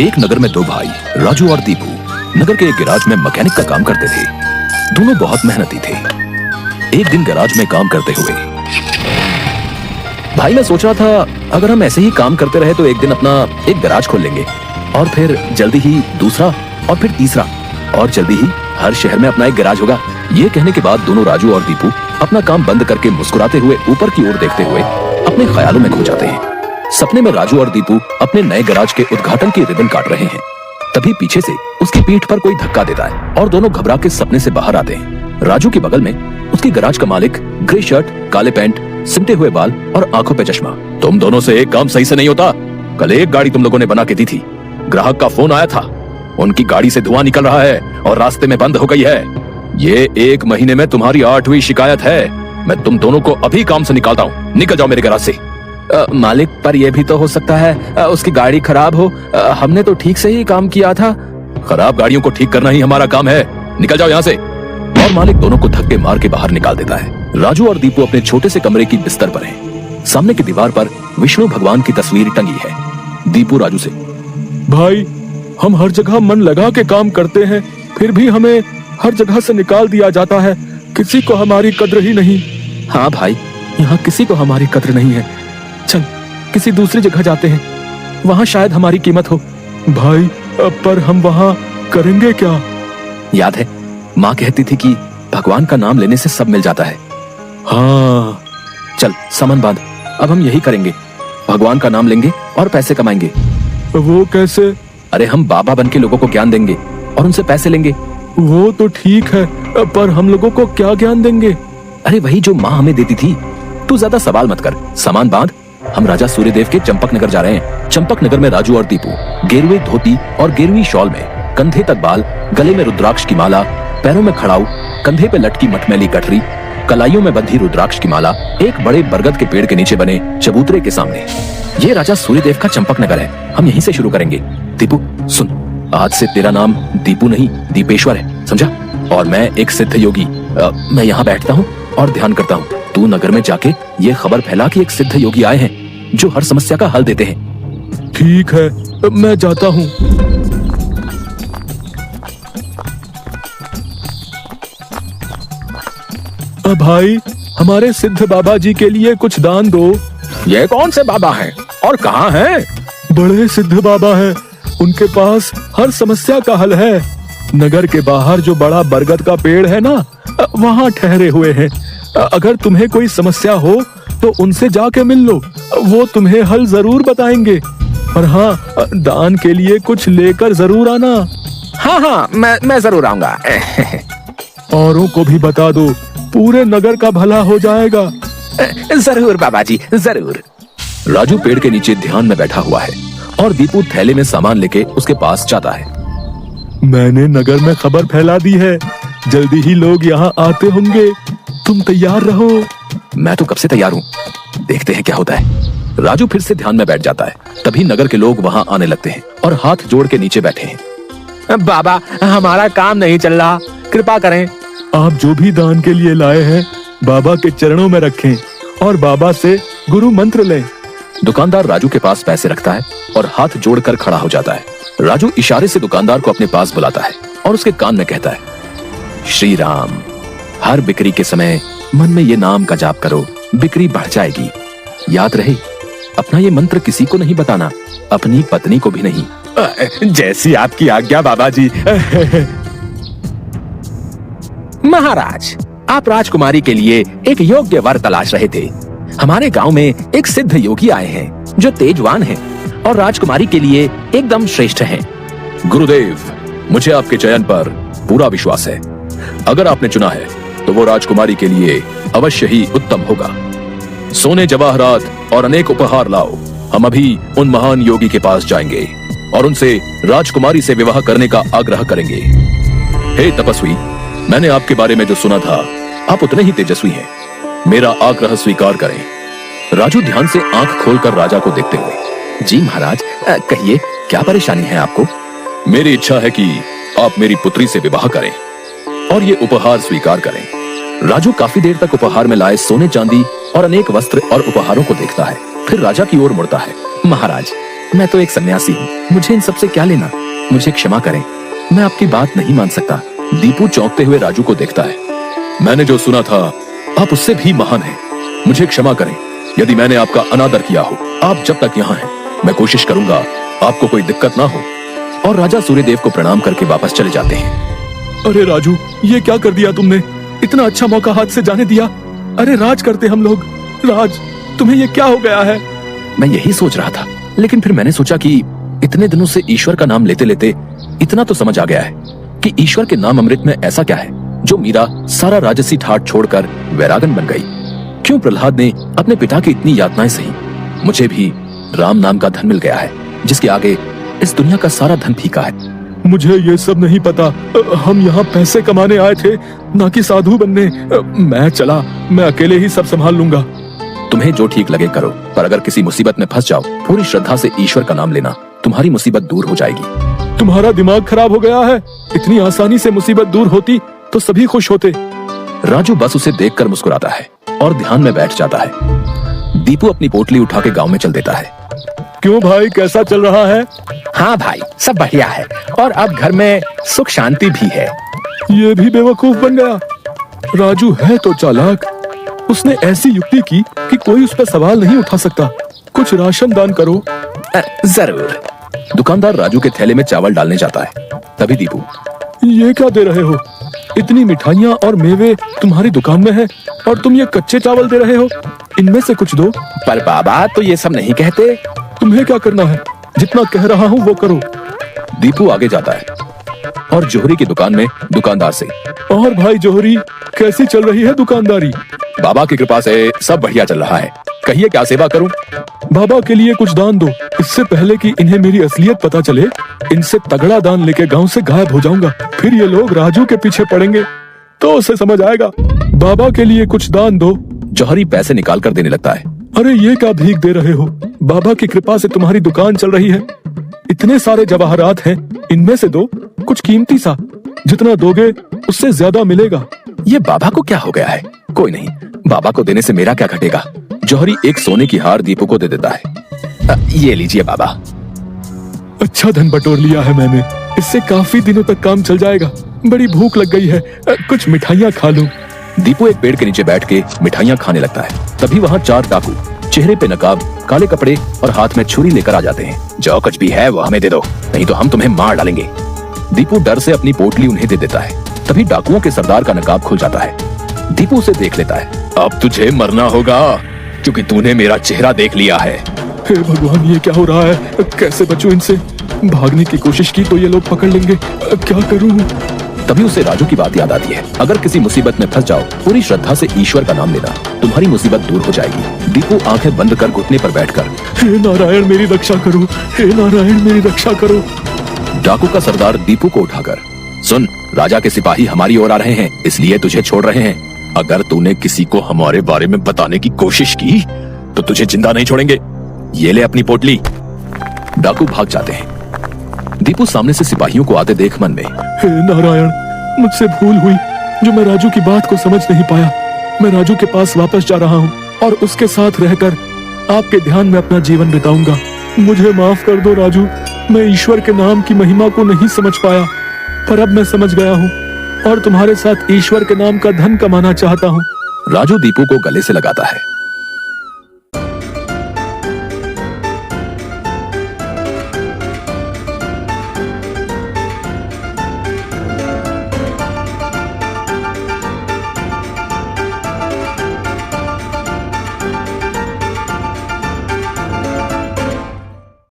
एक नगर में दो भाई राजू और दीपू नगर के एक गैराज में मैकेनिक का काम करते थे। दोनों बहुत मेहनती थे। एक दिन गैराज में काम करते हुए भाई मैं सोच रहा था, अगर हम ऐसे ही काम करते रहे तो एक दिन अपना एक गैराज खोल लेंगे और फिर जल्दी ही दूसरा और फिर तीसरा और जल्दी ही हर शहर में अपना एक गैराज होगा। ये कहने के बाद दोनों राजू और दीपू अपना काम बंद करके मुस्कुराते हुए ऊपर की ओर देखते हुए अपने ख्यालों में खो जाते हैं। सपने में राजू और दीपू अपने नए गैराज के उद्घाटन की रिबन काट रहे हैं। तभी पीछे से उसकी पीठ पर कोई धक्का देता है और दोनों घबरा के सपने से बाहर आते हैं। राजू के बगल में उसके गैराज का मालिक, ग्रे शर्ट, काले पैंट, सिमटे हुए बाल और आंखों पे चश्मा। तुम दोनों से एक काम सही से नहीं होता। कल एक गाड़ी तुम लोगों ने बना के दी थी, ग्राहक का फोन आया था, उनकी गाड़ी से धुआं निकल रहा है और रास्ते में बंद हो गई है। ये 1 महीने में तुम्हारी 8वीं शिकायत है। मैं तुम दोनों को अभी काम से निकालता हूँ, निकल जाओ मेरे गैराज से। मालिक, पर यह भी तो हो सकता है उसकी गाड़ी खराब हो। हमने तो ठीक से ही काम किया था। खराब गाड़ियों को ठीक करना ही हमारा काम है, निकल जाओ यहाँ से। और मालिक दोनों को धक्के मार के बाहर निकाल देता है। राजू और दीपू अपने छोटे से कमरे की बिस्तर पर हैं। सामने की दीवार पर विष्णु भगवान की तस्वीर टंगी है। दीपू राजू से, भाई हम हर जगह मन लगा के काम करते हैं, फिर भी हमें हर जगह से निकाल दिया जाता है। किसी को हमारी कद्र ही नहीं। हाँ भाई, यहाँ किसी को हमारी कद्र नहीं है। चल किसी दूसरी जगह जाते हैं, वहाँ शायद हमारी कीमत हो। भाई पर हम वहाँ करेंगे क्या? याद है माँ कहती थी कि भगवान का नाम लेने से सब मिल जाता है। हाँ चल सामान बांध, अब हम यही करेंगे, भगवान का नाम लेंगे और पैसे कमाएंगे। वो कैसे? अरे हम बाबा बन के लोगों को ज्ञान देंगे और उनसे पैसे लेंगे। वो तो ठीक है, पर हम लोगों को क्या ज्ञान देंगे? अरे वही जो माँ हमें देती थी। तू ज्यादा सवाल मत कर, सामान बांध। हम राजा सूर्यदेव के चंपक नगर जा रहे हैं। चंपक नगर में राजू और दीपू गेरुए धोती और गेरुई शॉल में, कंधे तक बाल, गले में रुद्राक्ष की माला, पैरों में खड़ाऊ, कंधे पे लटकी मटमैली गठरी, कलाइयों में बंधी रुद्राक्ष की माला, एक बड़े बरगद के पेड़ के नीचे बने चबूतरे के सामने। ये राजा सूर्यदेव का चंपक नगर है, हम यहीं से शुरू करेंगे। दीपू सुन, आज से तेरा नाम दीपू नहीं दीपेश्वर है, समझा? और मैं एक सिद्ध योगी, मैं यहाँ बैठता हूँ और ध्यान करता हूँ। तू नगर में जाके ये खबर फैला कि एक सिद्ध योगी आए हैं जो हर समस्या का हल देते हैं। ठीक है, मैं जाता हूँ। भाई हमारे सिद्ध बाबा जी के लिए कुछ दान दो। ये कौन से बाबा हैं और कहाँ हैं? बड़े सिद्ध बाबा हैं, उनके पास हर समस्या का हल है। नगर के बाहर जो बड़ा बरगद का पेड़ है ना, वहाँ ठहरे हुए हैं। अगर तुम्हें कोई समस्या हो तो उनसे जाके मिल लो, वो तुम्हें हल जरूर बताएंगे। और हाँ, दान के लिए कुछ लेकर जरूर आना। हाँ हाँ, मैं जरूर आऊंगा। औरों को भी बता दो, पूरे नगर का भला हो जाएगा। जरूर बाबा जी, जरूर। राजू पेड़ के नीचे ध्यान में बैठा हुआ है और दीपू थैले में सामान लेके उसके पास जाता है। मैंने नगर में खबर फैला दी है, जल्दी ही लोग यहाँ आते होंगे, तुम तैयार रहो। मैं तो कब से तैयार हूँ, देखते हैं क्या होता है। राजू फिर से ध्यान में बैठ जाता है। तभी नगर के लोग वहाँ आने लगते हैं और हाथ जोड़ के नीचे बैठे हैं। बाबा, हमारा काम नहीं चल रहा, कृपा करें। आप जो भी दान के लिए लाए हैं बाबा के चरणों में रखें और बाबा से गुरु मंत्र लें। दुकानदार राजू के पास पैसे रखता है और हाथ जोड़कर खड़ा हो जाता है। राजू इशारे से दुकानदार को अपने पास बुलाता है और उसके कान में कहता है, श्री राम, हर बिक्री के समय मन में ये नाम का जाप करो, बिक्री बढ़ जाएगी। याद रहे, अपना ये मंत्र किसी को नहीं बताना, अपनी पत्नी को भी नहीं। जैसी आपकी आज्ञा बाबा जी। महाराज, आप राजकुमारी के लिए एक योग्य वर तलाश रहे थे। हमारे गांव में एक सिद्ध योगी आए हैं जो तेजवान हैं और राजकुमारी के लिए एकदम श्रेष्ठ हैं। गुरुदेव, मुझे आपके चयन पर पूरा विश्वास है। अगर आपने चुना है तो वो राजकुमारी के लिए अवश्य ही उत्तम होगा। सोने, जवाहरात और अनेक उपहार लाओ। हम अभी उन महान योगी के पास जाएंगे और उनसे राजकुमारी से विवाह करने का आग्रह करेंगे। हे तपस्वी, मैंने आपके बारे में जो सुना था, आप उतने ही तेजस्वी हैं। मेरा आग्रह स्वीकार करें। राजू ध्यान से आंख खोलकर राजा को देखते हुए, जी महाराज, कहिए क्या परेशानी है आपको? मेरी इच्छा है कि आप मेरी पुत्री से विवाह करें और ये उपहार स्वीकार करें। राजू काफी देर तक उपहार में लाए सोने, चांदी और अनेक वस्त्र और उपहारों को देखता है, फिर राजा की ओर मुड़ता है। महाराज, मैं तो एक सन्यासी हूँ, मुझे इन सबसे क्या लेना। मुझे क्षमा करें, मैं आपकी बात नहीं मान सकता। दीपू चौंकते हुए राजू को देखता है। मैंने जो सुना था आप उससे भी महान हैं। मुझे क्षमा करें यदि मैंने आपका अनादर किया हो। आप जब तक यहाँ हैं मैं कोशिश करूंगा आपको कोई दिक्कत ना हो। और राजा सूर्यदेव को प्रणाम करके वापस चले जाते हैं। अरे राजू, ये क्या कर दिया तुमने? इतना अच्छा मौका हाथ से जाने दिया। अरे राज करते हम लोग। राज, तुम्हें ये क्या हो गया है? मैं यही सोच रहा था, लेकिन फिर मैंने सोचा कि इतने दिनों से ईश्वर का नाम लेते लेते इतना तो समझ आ गया है कि ईश्वर के नाम अमृत में ऐसा क्या है जो मीरा सारा राजसी ठाट छोड़कर वैरागन बन गई। क्यों प्रहलाद ने अपने पिता की इतनी यातनाएं सही। मुझे भी राम नाम का धन मिल गया है जिसके आगे इस दुनिया का सारा धन फीका है। मुझे ये सब नहीं पता। हम यहाँ पैसे कमाने आए थे, ना कि साधु बनने। मैं चला, मैं अकेले ही सब संभाल लूंगा। तुम्हें जो ठीक लगे करो, पर अगर किसी मुसीबत में फंस जाओ पूरी श्रद्धा से ईश्वर का नाम लेना, तुम्हारी मुसीबत दूर हो जाएगी। तुम्हारा दिमाग खराब हो गया है? इतनी आसानी से मुसीबत दूर होती तो सभी खुश होते। राजू बस उसे देखकर मुस्कुराता है और ध्यान में बैठ जाता है। दीपू अपनी पोटली उठा के गांव में चल देता है। क्यों भाई, कैसा चल रहा है? हाँ भाई, सब बढ़िया है और अब घर में सुख शांति भी है। ये भी बेवकूफ बन गया। राजू है तो चालाक। उसने ऐसी युक्ति की कि कोई उस पर सवाल नहीं उठा सकता। कुछ राशन दान करो। जरूर। दुकानदार राजू के थैले में चावल डालने जाता है। तभी दीपू, ये क्या दे रहे हो? इतनी मिठाइयाँ और मेवे तुम्हारी दुकान में है और तुम ये कच्चे चावल दे रहे हो? इनमें से कुछ दो। पर बाबा तो ये सब नहीं कहते। तुम्हें क्या करना है? जितना कह रहा हूँ वो करो। दीपू आगे जाता है और जोहरी की दुकान में दुकानदार से, और भाई जोहरी, कैसी चल रही है दुकानदारी? बाबा की कृपा से सब बढ़िया चल रहा है। कहिए क्या सेवा करूं? बाबा के लिए कुछ दान दो। इससे पहले कि इन्हें मेरी असलियत पता चले, इनसे तगड़ा दान लेके गांव से गायब हो जाऊंगा। फिर ये लोग राजू के पीछे पड़ेंगे तो उसे समझ आएगा। बाबा के लिए कुछ दान दो। जौहरी पैसे निकाल कर देने लगता है। अरे ये क्या भीख दे रहे हो? बाबा की कृपा से तुम्हारी दुकान चल रही है। इतने सारे जवाहरात हैं, इनमें से दो कुछ कीमती सा। जितना दोगे उससे ज्यादा मिलेगा। ये बाबा को क्या हो गया है? कोई नहीं, बाबा को देने से मेरा क्या घटेगा। जौहरी एक सोने की हार दीपू को दे देता है। ये लीजिए बाबा। अच्छा धन बटोर लिया है मैंने। इससे काफी दिनों तक काम चल जाएगा। बड़ी भूख लग गई है, कुछ मिठाइयाँ खा लूं। दीपू एक पेड़ के नीचे बैठ के मिठाइयाँ खाने लगता है। तभी वहाँ 4 डाकू चेहरे पे नकाब, काले कपड़े और हाथ में छुरी लेकर आ जाते हैं। जो कुछ भी है वो हमें दे दो, नहीं तो हम तुम्हें मार डालेंगे। दीपू डर से अपनी पोटली उन्हें दे देता है। तभी डाकुओं के सरदार का नकाब खुल जाता है। दीपू उसे देख लेता है। अब तुझे मरना होगा क्योंकि तूने मेरा चेहरा देख लिया है। हे भगवान, ये क्या हो रहा है? कैसे बचूं इनसे? भागने की कोशिश की तो ये लोग पकड़ लेंगे। क्या करूं? तभी उसे राजू की बात याद आती है। अगर किसी मुसीबत में फंस जाओ पूरी श्रद्धा से ईश्वर का नाम लेना, तुम्हारी मुसीबत दूर हो जाएगी। दीपू आंखें बंद कर घुटने पर बैठकर, हे नारायण मेरी रक्षा करो, हे नारायण मेरी रक्षा करो। डाकू का सरदार दीपू को उठाकर, सुन, राजा के सिपाही हमारी ओर आ रहे हैं, इसलिए तुझे छोड़ रहे हैं। अगर तूने किसी को हमारे बारे में बताने की कोशिश की तो तुझे जिंदा नहीं छोड़ेंगे। ये ले अपनी पोटली। डाकू भाग जाते हैं। दीपू सामने से सिपाहियों को आते देख मन में, हे नारायण, मुझसे भूल हुई जो मैं राजू की बात को समझ नहीं पाया। मैं राजू के पास वापस जा रहा हूँ और उसके साथ रहकर आपके ध्यान में अपना जीवन बिताऊंगा। मुझे माफ कर दो राजू। मैं ईश्वर के नाम की महिमा को नहीं समझ पाया, पर अब मैं समझ गया हूँ और तुम्हारे साथ ईश्वर के नाम का धन कमाना चाहता हूँ। राजू दीपू को गले से लगाता है